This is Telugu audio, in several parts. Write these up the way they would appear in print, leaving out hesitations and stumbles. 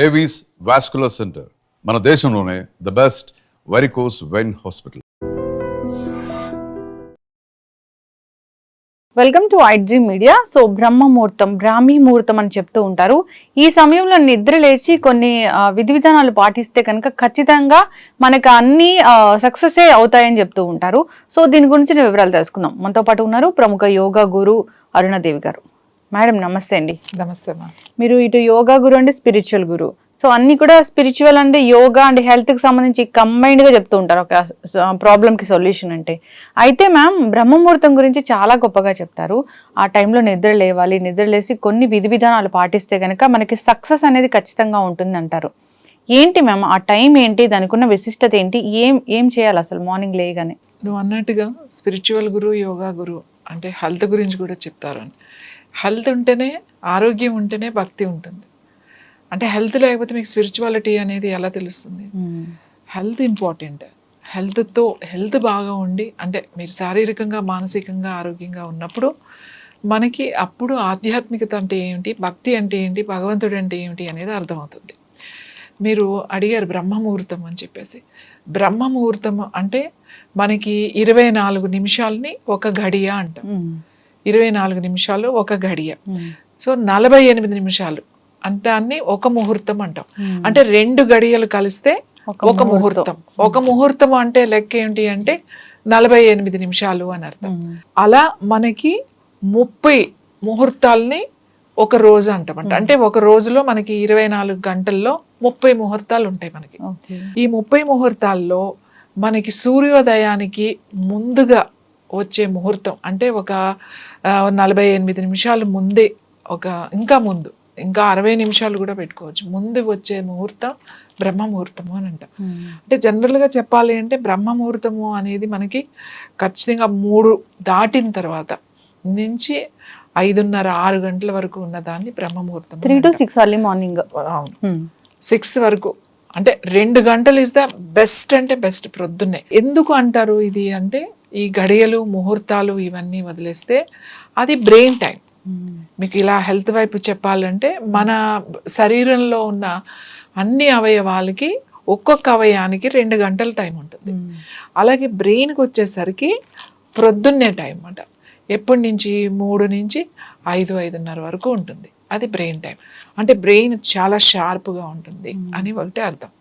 ఏవీస్ వాస్కులర్ సెంటర్ మన దేశంలోనే the best varicose vein hospital. Welcome to iDream media. So బ్రహ్మముహూర్తం, బ్రాహ్మీ ముహూర్తం అని చెప్తూ ఉంటారు. ఈ సమయంలో నిద్ర లేచి కొన్ని విధి విధానాలు పాటిస్తే కనుక ఖచ్చితంగా మనకు అన్ని సక్సెస్ అవుతాయని చెప్తూ ఉంటారు. సో దీని గురించి వివరాలు తెలుసుకుందాం. మనతో పాటు ఉన్నారు ప్రముఖ యోగా గురు అరుణాదేవి గారు. మేడం నమస్తే అండి. నమస్తే మా. మీరు ఇటు యోగా గురు అండి, స్పిరిచువల్ గురు. సో అన్ని కూడా స్పిరిచువల్ అంటే యోగా అండ్ హెల్త్కి సంబంధించి కంబైన్డ్గా చెప్తూ ఉంటారు ఒక ప్రాబ్లమ్కి సొల్యూషన్ అంటే. అయితే మ్యామ్ బ్రహ్మముహూర్తం గురించి చాలా గొప్పగా చెప్తారు. ఆ టైంలో నిద్ర లేవాలి, నిద్ర లేసి కొన్ని విధి విధానాలు పాటిస్తే కనుక మనకి సక్సెస్ అనేది ఖచ్చితంగా ఉంటుంది అంటారు. ఏంటి మ్యామ్ ఆ టైం ఏంటి, దానికి ఉన్న విశిష్టత ఏంటి, ఏం చేయాలి అసలు మార్నింగ్ లేయగానే? నువ్వు అన్నట్టుగా స్పిరిచువల్ గురు, యోగా గురు అంటే హెల్త్ గురించి కూడా చెప్తారు. హెల్త్ ఉంటేనే, ఆరోగ్యం ఉంటేనే భక్తి ఉంటుంది. అంటే హెల్త్ లేకపోతే మీకు స్పిరిచువాలిటీ అనేది ఎలా తెలుస్తుంది? Health important. హెల్త్ బాగా ఉండి, అంటే మీరు శారీరకంగా మానసికంగా ఆరోగ్యంగా ఉన్నప్పుడు మనకి అప్పుడు ఆధ్యాత్మికత అంటే ఏమిటి, భక్తి అంటే ఏంటి, భగవంతుడు అంటే ఏమిటి అనేది అర్థమవుతుంది. మీరు అడిగారు బ్రహ్మముహూర్తం అని చెప్పేసి. బ్రహ్మముహూర్తం అంటే మనకి 24 నిమిషాలని ఒక గడియ అంటాం. 24 నిమిషాలు ఒక గడియ. సో 48 నిమిషాలు అంతాన్ని ఒక ముహూర్తం అంటాం. అంటే 2 గడియలు కలిస్తే ఒక ముహూర్తం. ఒక ముహూర్తం అంటే లెక్క ఏంటి అంటే 48 నిమిషాలు అని అర్థం. అలా మనకి 30 ముహూర్తాలని ఒక రోజు అంటామంట. అంటే ఒక రోజులో మనకి 24 గంటల్లో 30 ముహూర్తాలు ఉంటాయి మనకి. ఈ 30 ముహూర్తాల్లో మనకి సూర్యోదయానికి ముందుగా వచ్చే ముహూర్తం అంటే ఒక 48 నిమిషాలు ముందే, ఇంకా 60 నిమిషాలు కూడా పెట్టుకోవచ్చు, ముందు వచ్చే ముహూర్తం బ్రహ్మముహూర్తము అని అంటాం. అంటే జనరల్గా చెప్పాలి అంటే బ్రహ్మముహూర్తము అనేది మనకి ఖచ్చితంగా 3 దాటిన తర్వాత నుంచి 5:30, 6 గంటల వరకు ఉన్న దాన్ని బ్రహ్మముహూర్తం. 3 to 6 early morning. అవును, 6 వరకు. అంటే 2 గంటలు ఇస్ ద బెస్ట్, అంటే బెస్ట్ ప్రొద్దున్నే. ఎందుకు అంటారు ఇది అంటే, ఈ గడియలు ముహూర్తాలు ఇవన్నీ వదిలేస్తే అది బ్రెయిన్ టైం. మీకు ఇలా హెల్త్ వైపు చెప్పాలంటే మన శరీరంలో ఉన్న అన్ని అవయవాలకి ఒక్కొక్క అవయానికి 2 గంటల టైం ఉంటుంది. అలాగే బ్రెయిన్కి వచ్చేసరికి ప్రొద్దున్నే టైం అన్నమాట. ఎప్పటి నుంచి 3 నుంచి 5, 5:30 వరకు ఉంటుంది. అది బ్రెయిన్ టైం. అంటే బ్రెయిన్ చాలా షార్ప్గా ఉంటుంది అని ఒకటి అర్థం.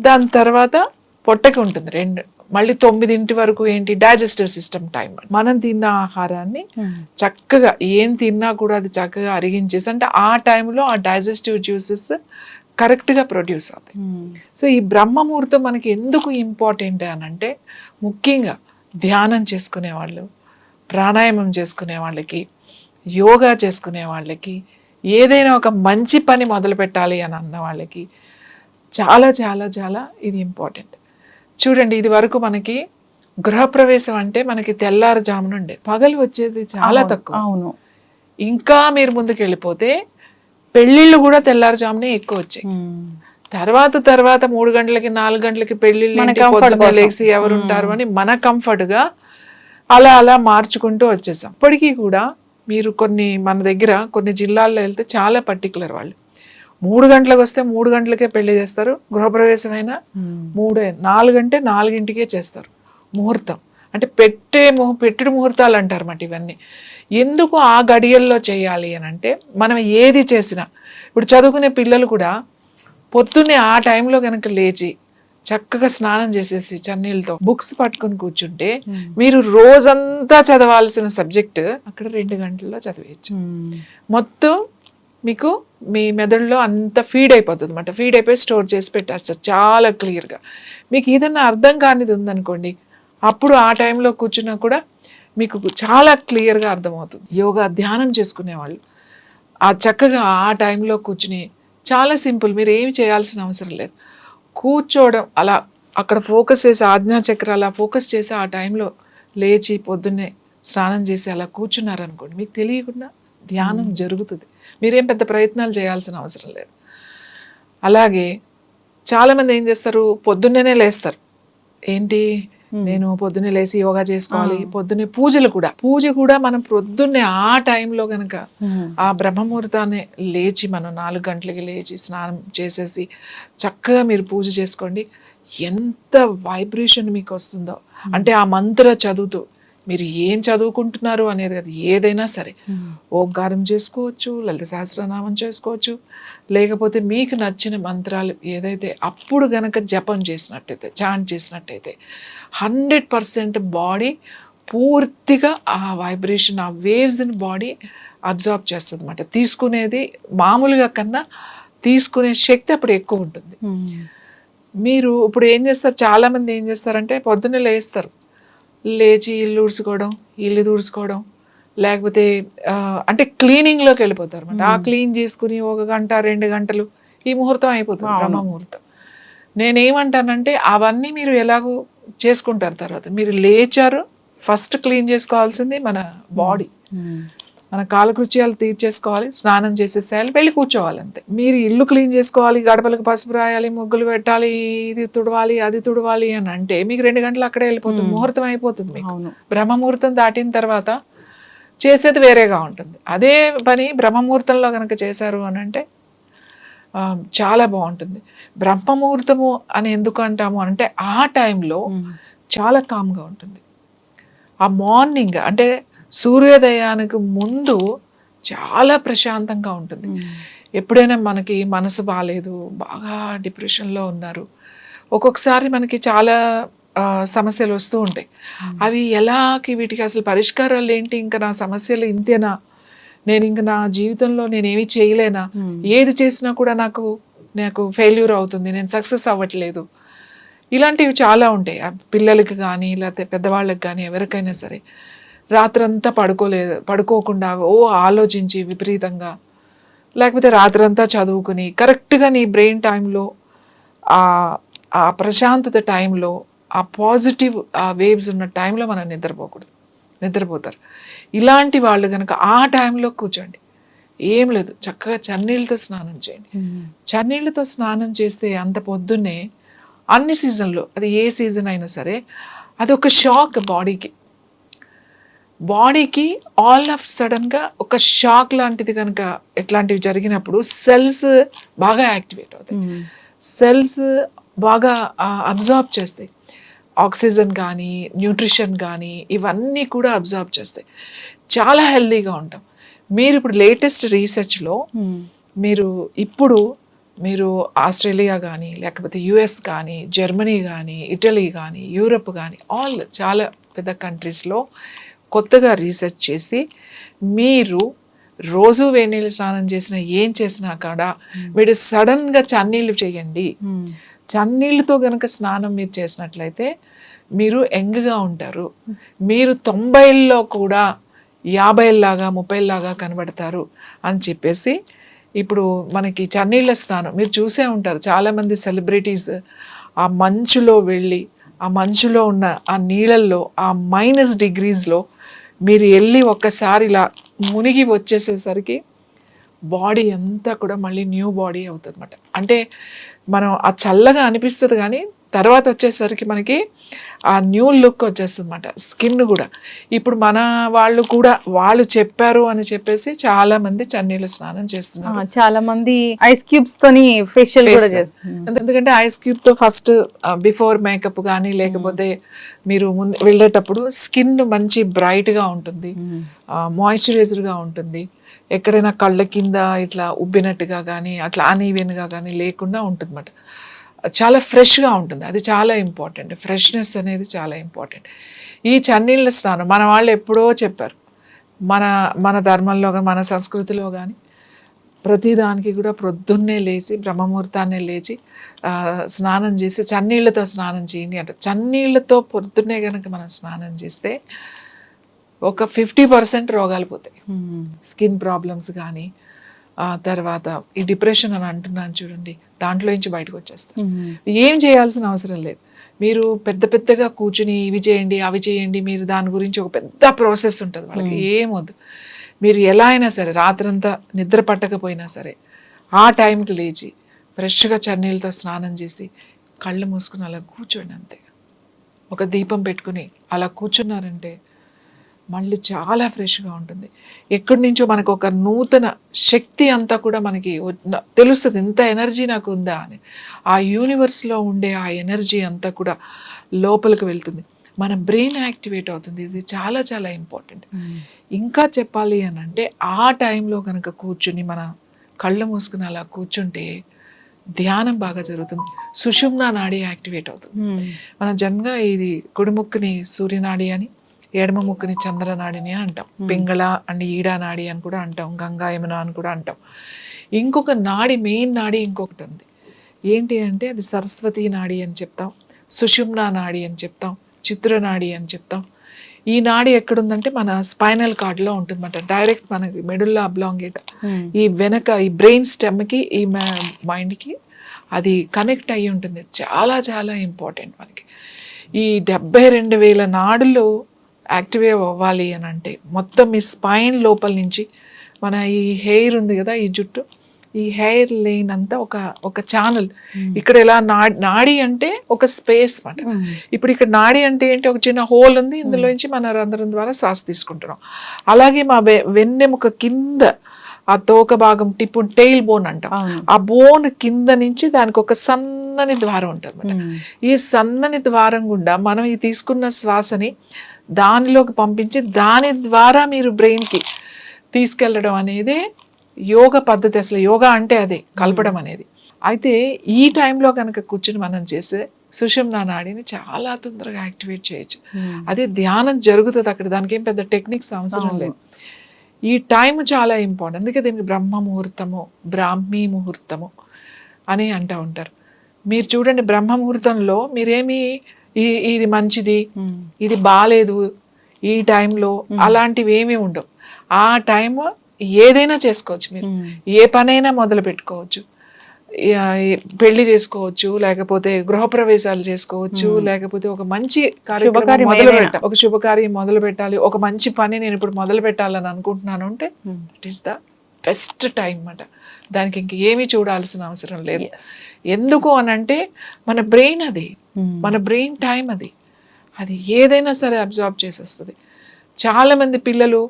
దాని తర్వాత పొట్టకి ఉంటుంది మళ్ళీ 9 వరకు ఏంటి, డైజెస్టివ్ సిస్టమ్ టైం. మనం తిన్న ఆహారాన్ని చక్కగా ఏం తిన్నా కూడా అది చక్కగా అరిగించేసి, అంటే ఆ టైంలో ఆ డైజెస్టివ్ జ్యూసెస్ కరెక్ట్గా ప్రొడ్యూస్ అవుతాయి. సో ఈ బ్రహ్మముహూర్తం మనకి ఎందుకు ఇంపార్టెంట్ అని అంటే, ముఖ్యంగా ధ్యానం చేసుకునే వాళ్ళు, ప్రాణాయామం చేసుకునే వాళ్ళకి, యోగా చేసుకునే వాళ్ళకి, ఏదైనా ఒక మంచి పని మొదలు పెట్టాలి అని అన్న వాళ్ళకి చాలా చాలా చాలా ఇది ఇంపార్టెంట్. చూడండి, ఇది వరకు మనకి గృహప్రవేశం అంటే మనకి తెల్లారుజామున ఉండే, పగలు వచ్చేది చాలా తక్కువ. అవును. ఇంకా మీరు ముందుకు వెళ్ళిపోతే పెళ్ళిళ్ళు కూడా తెల్లారుజామునే ఎక్కువ వచ్చాయి. తర్వాత 3 గంటలకి 4 గంటలకి పెళ్ళిళ్ళు, పొద్దున్న లేచి ఎవరు ఉంటారు అని మన కంఫర్ట్గా అలా మార్చుకుంటూ వచ్చేసాం. ఇప్పటికీ కూడా మీరు మన దగ్గర కొన్ని జిల్లాల్లో వెళ్తే చాలా పర్టికులర్. వాళ్ళు 3 గంటలకు వస్తే 3 గంటలకే పెళ్లి చేస్తారు. గృహప్రవేశం అయినా 4 గంటే 4ంటికే చేస్తారు ముహూర్తం. అంటే పెట్టుడు ముహూర్తాలు అంటారు అన్నమాట ఇవన్నీ. ఎందుకు ఆ గడియల్లో చేయాలి అని అంటే, మనం ఏది చేసినా, ఇప్పుడు చదువుకునే పిల్లలు కూడా పొద్దున్నే ఆ టైంలో కనుక లేచి చక్కగా స్నానం చేసేసి చన్నీళ్ళతో బుక్స్ పట్టుకుని కూర్చుంటే, మీరు రోజంతా చదవాల్సిన సబ్జెక్ట్ అక్కడ 2 గంటల్లో చదివేయచ్చు. మొత్తం మీకు మీ మెదడులో అంత ఫీడ్ అయిపోతుంది అన్నమాట. ఫీడ్ అయిపోయి స్టోర్ చేసి పెట్టేస్తారు చాలా క్లియర్గా. మీకు ఏదన్నా అర్థం కానిది ఉందనుకోండి, అప్పుడు ఆ టైంలో కూర్చున్నా కూడా మీకు చాలా క్లియర్గా అర్థమవుతుంది. యోగా ధ్యానం చేసుకునేవాళ్ళు ఆ చక్కగా ఆ టైంలో కూర్చుని, చాలా సింపుల్, మీరు ఏమి చేయాల్సిన అవసరం లేదు. కూర్చోవడం, అలా అక్కడ ఫోకస్ చేసి ఆజ్ఞాచక్ర అలా ఫోకస్ చేసి ఆ టైంలో లేచి పొద్దున్నే స్నానం చేసి అలా కూర్చున్నారనుకోండి, మీకు తెలియకుండా ధ్యానం జరుగుతుంది. మీరేం పెద్ద ప్రయత్నాలు చేయాల్సిన అవసరం లేదు. అలాగే చాలామంది ఏం చేస్తారు, పొద్దున్నేనే లేస్తారు. ఏంటి, నేను పొద్దున్నే లేచి యోగా చేసుకోవాలి, పొద్దున్నే పూజ కూడా మనం పొద్దున్నే ఆ టైంలో గనక ఆ బ్రహ్మముహూర్తాన్ని లేచి మనం 4 గంటలకి లేచి స్నానం చేసేసి చక్కగా మీరు పూజ చేసుకోండి. ఎంత వైబ్రేషన్ మీకు వస్తుందో, అంటే ఆ మంత్ర చదువుతూ మీరు ఏం చదువుకుంటున్నారు అనేది అది ఏదైనా సరే, ఓంకారం చేసుకోవచ్చు, లలిత సహస్రనామం చేసుకోవచ్చు, లేకపోతే మీకు నచ్చిన మంత్రాలు ఏదైతే అప్పుడు గనక జపం చేసినట్టయితే, చాంట్ చేసినట్టయితే 100% బాడీ పూర్తిగా ఆ వైబ్రేషన్, ఆ వేవ్స్ని బాడీ అబ్జార్బ్ చేస్తుంది అన్నమాట. తీసుకునేది మామూలుగా కన్నా తీసుకునే శక్తి అప్పుడు ఎక్కువ ఉంటుంది. మీరు ఇప్పుడు ఏం చేస్తారు, చాలామంది ఏం చేస్తారంటే పొద్దున్నే లేచి ఇల్లు తుడుచుకోవడం, లేకపోతే అంటే క్లీనింగ్లోకి వెళ్ళిపోతారు అనమాట. ఆ క్లీన్ చేసుకుని 1 గంట 2 గంటలు ఈ ముహూర్తం అయిపోతుంది, బ్రహ్మ ముహూర్తం. నేనేమంటానంటే అవన్నీ మీరు ఎలాగో చేసుకుంటారు. తర్వాత మీరు లేచారు, ఫస్ట్ క్లీన్ చేసుకోవాల్సింది మన బాడీ, మన కాలకృత్యాలు తీర్చేసుకోవాలి, స్నానం చేసేసేయాలి, వెళ్ళి కూర్చోవాలి అంతే. మీరు ఇల్లు క్లీన్ చేసుకోవాలి, గడపలకు పసుపు రాయాలి, ముగ్గులు పెట్టాలి, ఇది తుడవాలి అది తుడవాలి అని అంటే మీకు 2 గంటలు అక్కడే వెళ్ళిపోతుంది, ముహూర్తం అయిపోతుంది మీకు. బ్రహ్మముహూర్తం దాటిన తర్వాత చేసేది వేరేగా ఉంటుంది. అదే పని బ్రహ్మముహూర్తంలో కనుక చేశారు అని అంటే చాలా బాగుంటుంది. బ్రహ్మముహూర్తము అని ఎందుకు అంటాము అంటే ఆ టైంలో చాలా కామ్గా ఉంటుంది. ఆ మార్నింగ్ అంటే సూర్యోదయానికి ముందు చాలా ప్రశాంతంగా ఉంటుంది. ఎప్పుడైనా మనకి మనసు బాగాలేదు, బాగా డిప్రెషన్లో ఉన్నారు, ఒక్కొక్కసారి మనకి చాలా సమస్యలు వస్తూ ఉంటాయి. అవి వీటికి అసలు పరిష్కారాలు ఏంటి, ఇంకా నా సమస్యలు ఇంతేనా, నేను ఇంకా నా జీవితంలో నేనేమి చేయలేనా, ఏది చేసినా కూడా నాకు ఫెయిల్యూర్ అవుతుంది, నేను సక్సెస్ అవ్వట్లేదు, ఇలాంటివి చాలా ఉంటాయి. పిల్లలకి కానీ లేకపోతే పెద్దవాళ్ళకి కానీ ఎవరికైనా సరే రాత్రంతా పడుకోకుండా ఆలోచించి విపరీతంగా, లేకపోతే రాత్రంతా చదువుకుని కరెక్ట్గా నీ బ్రెయిన్ టైంలో ఆ ప్రశాంతత టైంలో ఆ పాజిటివ్ ఆ వేవ్స్ ఉన్న టైంలో మనం నిద్రపోతారు. ఇలాంటి వాళ్ళు కనుక ఆ టైంలో కూర్చోండి, ఏం లేదు, చక్కగా చన్నీళ్ళతో స్నానం చేయండి. చన్నీళ్ళతో స్నానం చేస్తే అంత పొద్దున్నే అన్ని సీజన్లో, అది ఏ సీజన్ అయినా సరే, అదొక షాక్ బాడీకి ఆల్ ఆఫ్ సడన్గా ఒక షాక్ లాంటిది కనుక ఎట్లాంటివి జరిగినప్పుడు సెల్స్ బాగా యాక్టివేట్ అవుతాయి, సెల్స్ బాగా అబ్జార్బ్ చేస్తాయి, ఆక్సిజన్ కానీ న్యూట్రిషన్ కానీ ఇవన్నీ కూడా అబ్జార్బ్ చేస్తాయి, చాలా హెల్దీగా ఉంటాం. మీరు ఇప్పుడు లేటెస్ట్ రీసెర్చ్లో మీరు ఆస్ట్రేలియా కానీ లేకపోతే యుఎస్ కానీ జర్మనీ కానీ ఇటలీ కానీ యూరప్ కానీ చాలా పెద్ద కంట్రీస్లో కొత్తగా రీసెర్చ్ చేసి మీరు రోజు వేడినీళ్ళు స్నానం చేసినా ఏం చేసినా కూడా మీరు సడన్గా చన్నీళ్ళు చేయండి. చన్నీళ్ళతో కనుక స్నానం మీరు చేసినట్లయితే మీరు యంగ్గా ఉంటారు, మీరు 90ల్లో కూడా 50లాగా 30లాగా కనబడతారు అని చెప్పేసి ఇప్పుడు మనకి చన్నీళ్ళ స్నానం మీరు చూసే ఉంటారు. చాలామంది సెలబ్రిటీస్ ఆ మంచులో వెళ్ళి ఆ మంచులో ఉన్న ఆ నీళ్ళల్లో ఆ -డిగ్రీస్లో మీరు వెళ్ళి ఒక్కసారి ఇలా మునిగి వచ్చేసేసరికి బాడీ అంతా కూడా మళ్ళీ న్యూ బాడీ అవుతుంది అన్నమాట. అంటే మనం ఆ చల్లగా అనిపిస్తుంది కానీ తర్వాత వచ్చేసరికి మనకి ఆ న్యూ లుక్ వచ్చేస్తుంది అన్నమాట. స్కిన్ కూడా ఇప్పుడు మన వాళ్ళు చెప్పారు అని చెప్పేసి చాలా మంది చన్నీళ్ళ స్నానం చేస్తున్నారు. చాలా మంది ఐస్ క్యూబ్స్ తోని ఫేషియల్ కూడా చేస్తున్నారు. ఎందుకంటే ఐస్ క్యూబ్ తో ఫస్ట్ బిఫోర్ మేకప్ కానీ లేకపోతే మీరు ముందు వెళ్ళేటప్పుడు స్కిన్ మంచి బ్రైట్ గా ఉంటుంది, మాయిశ్చరైజర్ గా ఉంటుంది, ఎక్కడైనా కళ్ళ కింద ఇట్లా ఉబ్బినట్టుగా కానీ అట్లా అన్ఈవెన్ గా కానీ లేకుండా ఉంటుంది అన్నమాట. చాలా ఫ్రెష్గా ఉంటుంది, అది చాలా ఇంపార్టెంట్. ఫ్రెష్నెస్ అనేది చాలా ఇంపార్టెంట్. ఈ చన్నీళ్ళ స్నానం మన వాళ్ళు ఎప్పుడో చెప్పారు. మన ధర్మంలో కానీ మన సంస్కృతిలో కానీ ప్రతిదానికి కూడా ప్రొద్దున్నే లేచి బ్రహ్మముహూర్తాన్నే లేచి స్నానం చేసి చన్నీళ్ళతో స్నానం చేయండి అంటారు. చన్నీళ్ళతో పొద్దున్నే కనుక మనం స్నానం చేస్తే ఒక 50% రోగాలు పోతాయి. స్కిన్ ప్రాబ్లమ్స్ కానీ తర్వాత ఈ డిప్రెషన్ అని అంటున్నాను చూడండి, దాంట్లో నుంచి బయటకు వచ్చేస్తారు. ఏం చేయాల్సిన అవసరం లేదు. మీరు పెద్దగా కూర్చుని ఇవి చేయండి అవి చేయండి, మీరు దాని గురించి ఒక పెద్ద ప్రాసెస్ ఉంటుంది వాళ్ళకి, ఏమొద్దు. మీరు ఎలా అయినా సరే రాత్రంతా నిద్ర పట్టకపోయినా సరే ఆ టైంకి లేచి ఫ్రెష్గా చన్నీళ్ళతో స్నానం చేసి కళ్ళు మూసుకుని అలా కూర్చోండి అంతే. ఒక దీపం పెట్టుకుని అలా కూర్చున్నారంటే మళ్ళీ చాలా ఫ్రెష్గా ఉంటుంది. ఎక్కడి నుంచో మనకు ఒక నూతన శక్తి అంతా కూడా మనకి తెలుస్తుంది, ఇంత ఎనర్జీ నాకు ఉందా అని. ఆ యూనివర్స్లో ఉండే ఆ ఎనర్జీ అంతా కూడా లోపలికి వెళ్తుంది, మన బ్రెయిన్ యాక్టివేట్ అవుతుంది. ఇది చాలా చాలా ఇంపార్టెంట్. ఇంకా చెప్పాలి అని అంటే ఆ టైంలో కనుక కూర్చుని మన కళ్ళు మూసుకుని అలా కూర్చుంటే ధ్యానం బాగా జరుగుతుంది. సుషుమ్నా నాడి యాక్టివేట్ అవుతుంది. మన జన్గా ఇది కుడి ముక్కుని సూర్యనాడి అని, ఎడమ ముక్కుని చంద్రనాడిని అని అంటాం. పింగళ అండ్ ఈడా నాడి అని కూడా అంటాం, గంగా యమున అని కూడా అంటాం. ఇంకొక నాడి, మెయిన్ నాడి ఇంకొకటి ఉంది. ఏంటి అంటే అది సరస్వతి నాడి అని చెప్తాం, సుషుమ్నా నాడి అని చెప్తాం, చిత్రనాడి అని చెప్తాం. ఈ నాడి ఎక్కడుందంటే మన స్పైనల్ కార్డ్లో ఉంటుందన్నమాట. డైరెక్ట్ మనకి మెడుల్లా అబ్లాంగేట్, ఈ వెనక ఈ బ్రెయిన్ స్టెమ్కి ఈ మైండ్కి అది కనెక్ట్ అయ్యి ఉంటుంది. చాలా చాలా ఇంపార్టెంట్ మనకి. ఈ 72,000 నాడులు యాక్టివేట్ అవ్వాలి అని అంటే మొత్తం మీ స్పైన్ లోపల నుంచి మన ఈ హెయిర్ ఉంది కదా, ఈ జుట్టు, ఈ హెయిర్ లైన్ అంతా ఒక ఛానల్. ఇక్కడ ఎలా నాడి అంటే ఒక స్పేస్ మాట. ఇప్పుడు ఇక్కడ నాడి అంటే ఏంటి, ఒక చిన్న హోల్ ఉంది, ఇందులో నుంచి మన రంధ్రం ద్వారా శ్వాస తీసుకుంటున్నాం. అలాగే మా వెన్నెముక కింద ఆ తోక భాగం టిప్పు టెయిల్ బోన్ అంటాం, ఆ బోన్ కింద నుంచి దానికి ఒక సన్నని ద్వారం ఉంటుంది అన్నమాట. ఈ సన్నని ద్వారం గుండా మనం ఈ తీసుకున్న శ్వాసని దానిలోకి పంపించి దాని ద్వారా మీరు బ్రెయిన్కి తీసుకెళ్ళడం అనేది యోగ పద్ధతి. అసలు యోగా అంటే అదే, కలపడం అనేది. అయితే ఈ టైంలో కనుక కూర్చుని మనం చేసే సుషుమ్నా నాడిని చాలా తొందరగా యాక్టివేట్ చేయొచ్చు. అదే ధ్యానం జరుగుతుంది అక్కడ, దానికి ఏం పెద్ద టెక్నిక్స్ అవసరం లేదు. ఈ టైం చాలా ఇంపార్టెంట్. అందుకే దీనికి బ్రహ్మ ముహూర్తము, బ్రాహ్మీ ముహూర్తము అని అంటూ ఉంటారు. మీరు చూడండి, బ్రహ్మ ముహూర్తంలో మీరేమి ఇది మంచిది, ఇది బాగాలేదు ఈ టైంలో అలాంటివి ఏమీ ఉండవు. ఆ టైం ఏదైనా చేసుకోవచ్చు, మీరు ఏ పనైనా మొదలు పెట్టుకోవచ్చు. పెళ్లి చేసుకోవచ్చు, లేకపోతే గృహప్రవేశాలు చేసుకోవచ్చు, లేకపోతే ఒక మంచి కార్యక్రమం మొదలు పెట్టాలి, ఒక శుభకార్యం మొదలు పెట్టాలి, ఒక మంచి పని నేను ఇప్పుడు మొదలు పెట్టాలని అనుకుంటున్నాను అంటే it is the best time అన్నమాట. దానికి ఇంక ఏమీ చూడాల్సిన అవసరం లేదు. ఎందుకు అనంటే మన బ్రెయిన్ అది, మన బ్రెయిన్ టైం అది, అది ఏదైనా సరే అబ్జార్బ్ చేసేస్తుంది. చాలామంది పిల్లలు,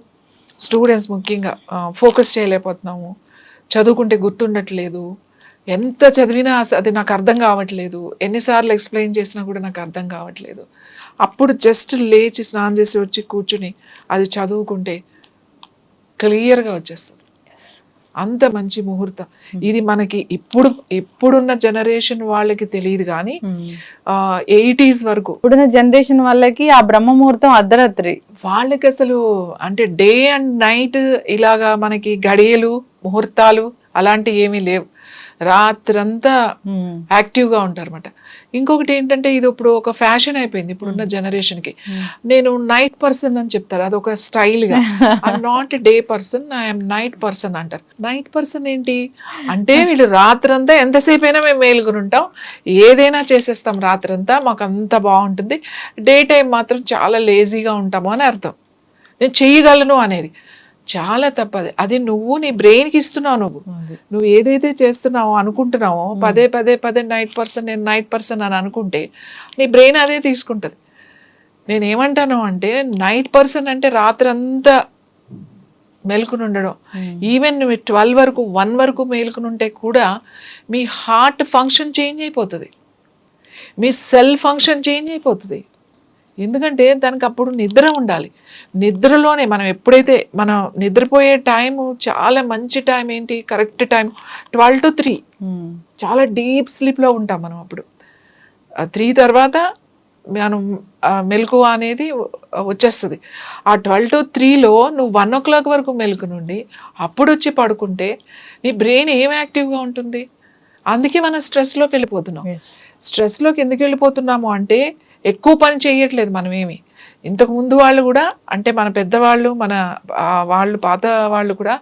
స్టూడెంట్స్ ముఖ్యంగా ఫోకస్ చేయలేకపోతున్నాము, చదువుకుంటే గుర్తుండట్లేదు, ఎంత చదివినా అది నాకు అర్థం కావట్లేదు, ఎన్నిసార్లు ఎక్స్ప్లెయిన్ చేసినా కూడా నాకు అర్థం కావట్లేదు. అప్పుడు జస్ట్ లేచి స్నానం చేసి వచ్చి కూర్చుని అది చదువుకుంటే క్లియర్గా వచ్చేస్తుంది. అంత మంచి ముహూర్తం ఇది. మనకి ఇప్పుడున్న జనరేషన్ వాళ్ళకి తెలియదు కానీ 80s వరకు ఇప్పుడున్న జనరేషన్ వాళ్ళకి ఆ బ్రహ్మ ముహూర్తం అర్ధరాత్రి, వాళ్ళకి అసలు అంటే డే అండ్ నైట్ ఇలాగా మనకి గడియలు ముహూర్తాలు అలాంటివి ఏమీ లేవు. రాత్రంతా యాక్టివ్గా ఉంటారన్నమాట. ఇంకొకటి ఏంటంటే ఇది ఇప్పుడు ఒక ఫ్యాషన్ అయిపోయింది ఇప్పుడున్న జనరేషన్కి. నేను నైట్ పర్సన్ అని చెప్తారు, అదొక స్టైల్గా. I'm not day person, I'm night person అంటారు. నైట్ పర్సన్ ఏంటి అంటే వీళ్ళు రాత్రంతా ఎంతసేపు అయినా మేము మేలుకుని ఉంటాం, ఏదైనా చేసేస్తాం రాత్రంతా, మాకు అంత బాగుంటుంది, డే టైం మాత్రం చాలా లేజీగా ఉంటాము అని అర్థం. నేను చెయ్యగలను అనేది చాలా తప్పది. అది నువ్వు నీ బ్రెయిన్కి ఇస్తున్నావు. నువ్వు ఏదైతే చేస్తున్నావో అనుకుంటున్నావో పదే పదే పదే నైట్ పర్సన్, నేను నైట్ పర్సన్ అని అనుకుంటే నీ బ్రెయిన్ అదే తీసుకుంటుంది. నేనేమంటాను అంటే నైట్ పర్సన్ అంటే రాత్రంతా మేలుకుని ఉండడం. ఈవెన్ నువ్వు 12 వరకు 1 వరకు మేలుకుని ఉంటే కూడా మీ హార్ట్ ఫంక్షన్ చేంజ్ అయిపోతుంది, మీ సెల్ ఫంక్షన్ చేంజ్ అయిపోతుంది. ఎందుకంటే దానికి అప్పుడు నిద్ర ఉండాలి. నిద్రలోనే మనం ఎప్పుడైతే మనం నిద్రపోయే టైము చాలా మంచి టైం ఏంటి, కరెక్ట్ టైం 12 to 3. చాలా డీప్ స్లీప్లో ఉంటాం మనం. అప్పుడు 3 తర్వాత మనం మెలకువ అనేది వచ్చేస్తుంది. ఆ 12 to 3లో నువ్వు 1 o'clock వరకు మెలకు నుండి అప్పుడు వచ్చి పడుకుంటే నీ బ్రెయిన్ ఏం యాక్టివ్గా ఉంటుంది. అందుకే మనం స్ట్రెస్లోకి వెళ్ళిపోతున్నాం. స్ట్రెస్లోకి ఎందుకు వెళ్ళిపోతున్నాము అంటే ఎక్కువ పని చేయట్లేదు మనమేమి. ఇంతకు ముందు వాళ్ళు కూడా అంటే మన పెద్దవాళ్ళు, మన వాళ్ళు పాత వాళ్ళు కూడా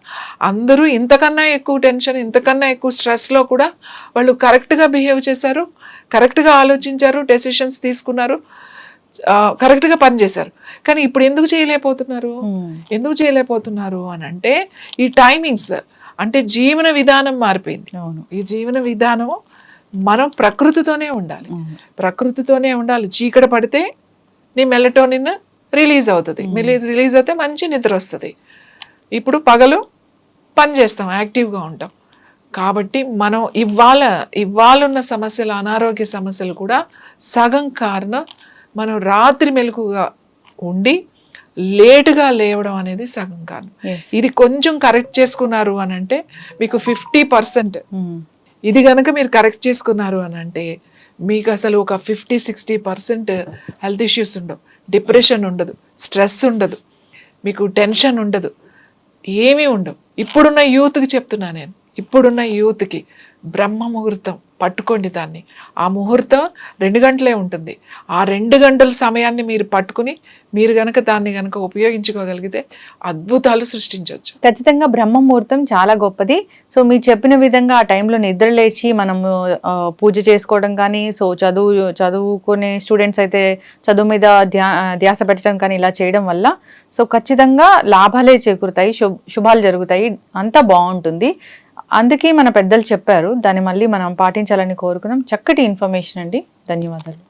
అందరూ ఇంతకన్నా ఎక్కువ టెన్షన్, ఇంతకన్నా ఎక్కువ స్ట్రెస్లో కూడా వాళ్ళు కరెక్ట్గా బిహేవ్ చేశారు, కరెక్ట్గా ఆలోచించారు, డెసిషన్స్ తీసుకున్నారు, కరెక్ట్గా పనిచేశారు. కానీ ఇప్పుడు ఎందుకు చేయలేకపోతున్నారు అని అంటే ఈ టైమింగ్స్, అంటే జీవన విధానం మారిపోయింది. ఈ జీవన విధానం మనం ప్రకృతితోనే ఉండాలి. చీకటి పడితే నీ మెలటోనిన్ రిలీజ్ అవుతుంది. రిలీజ్ అయితే మంచి నిద్ర వస్తుంది. ఇప్పుడు పగలు పని చేస్తాం, యాక్టివ్గా ఉంటాం. కాబట్టి మనం ఇవాళ ఉన్న సమస్యలు, అనారోగ్య సమస్యలు కూడా సగం కారణం మనం రాత్రి మెలకుగా ఉండి లేటుగా లేవడం అనేది సగం కారణం. ఇది కొంచెం కరెక్ట్ చేసుకున్నారు అని అంటే మీకు 50%, ఇది కనుక మీరు కరెక్ట్ చేసుకున్నారు అని అంటే మీకు అసలు ఒక 50-60% హెల్త్ ఇష్యూస్ ఉండవు, డిప్రెషన్ ఉండదు, స్ట్రెస్ ఉండదు, మీకు టెన్షన్ ఉండదు, ఏమీ ఉండవు. ఇప్పుడున్న యూత్కి చెప్తున్నా నేను, ఇప్పుడున్న యూత్కి బ్రహ్మ ముహూర్తం పట్టుకోండి. దాన్ని, ఆ ముహూర్తం 2 గంటలే ఉంటుంది. ఆ 2 గంటల సమయాన్ని మీరు పట్టుకుని మీరు గనక దాన్ని గనక ఉపయోగించుకోగలిగితే అద్భుతాలు సృష్టించవచ్చు. ఖచ్చితంగా బ్రహ్మ ముహూర్తం చాలా గొప్పది. సో మీరు చెప్పిన విధంగా ఆ టైంలో నిద్ర లేచి మనము పూజ చేసుకోవడం కానీ, సో చదువుకునే స్టూడెంట్స్ అయితే చదువు మీద ధ్యాస పెట్టడం కానీ ఇలా చేయడం వల్ల సో ఖచ్చితంగా లాభాలే చేకూరుతాయి, శుభాలు జరుగుతాయి, అంతా బాగుంటుంది. అందుకే మన పెద్దలు చెప్పారు, దాన్ని మళ్ళీ మనం పాటించాలని కోరుకున్నాం. చక్కటి ఇన్ఫర్మేషన్ అండి, ధన్యవాదాలు.